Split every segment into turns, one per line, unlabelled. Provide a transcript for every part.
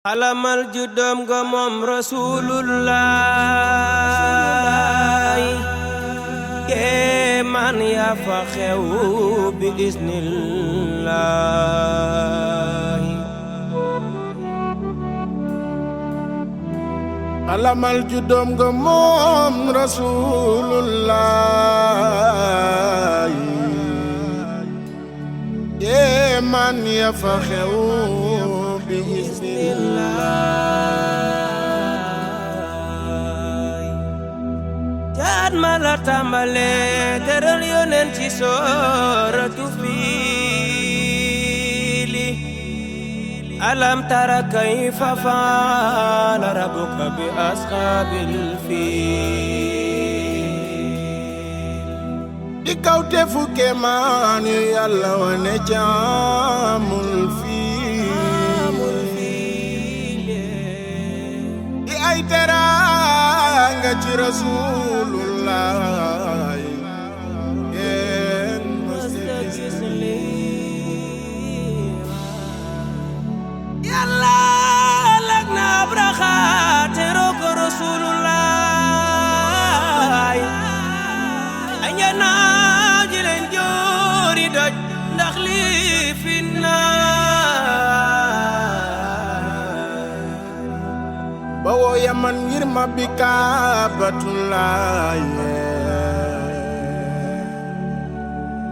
alamal juddam ga moom rasulullah kéemaan ya fa xew bi iznillah
alamal juddam ga moom rasulullah kéemaan ya fa xew bi
jaat ma la tàmbale teral yonen ci sooratu fiili alam tara kayfa fa'ala rabbuka bi ashaabil fiil
di kawte fu kéemaan yu Yàlla wane jaamul ay teraanga ci rasulullah yéen mësta gis lii
Yàlla lag na Abraha teroo ko rasulullah ay ñanaaw ji leen joori doj ndax lii finna
bawo yaman ngir ma bi Kaabatullaay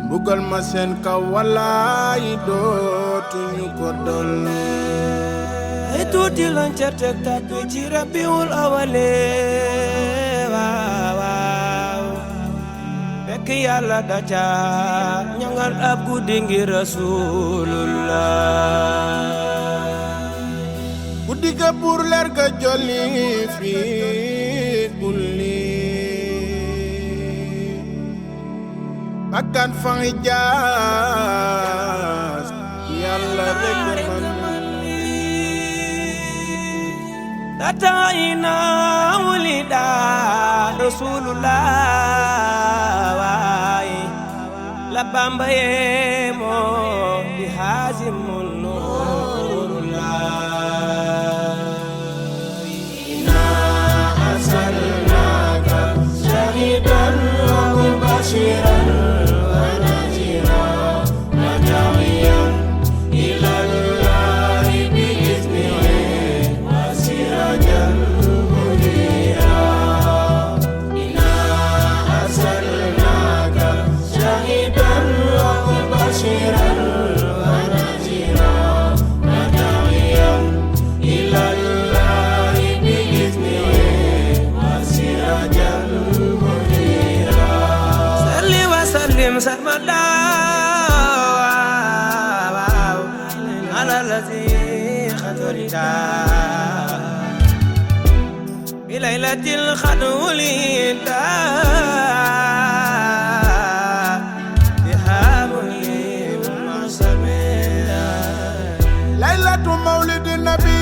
mbugal ma seen kaw wallaay dootuñu ko dol
ay tuuti lan ca teg tàbbi ci Rabiul Awwal waaw fekk Yàlla da ca ñangal ab guddi ngir rasulullah
guddi ga buur leer ga jolli fi kulli bakkan fangi jaas Yàlla rek man
tataina wulida rasulullah la Bamba ye mo di hazimul
بشيرا ونذيرا وداعيا إلى الله بإذنه وسراجا منيرا إنا أرسلناك شاهدا ومبشرا ونذيرا وداعيا إلى الله بإذنه وسراجا
sarmada ala lazi khaturida bilailatil khadulida bihamul musamia
lailatu maulidin nabi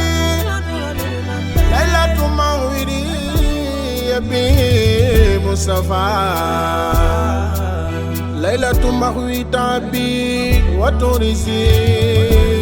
lailatu mawlidi bi Mustafa ليلة محوي تعبي وترسي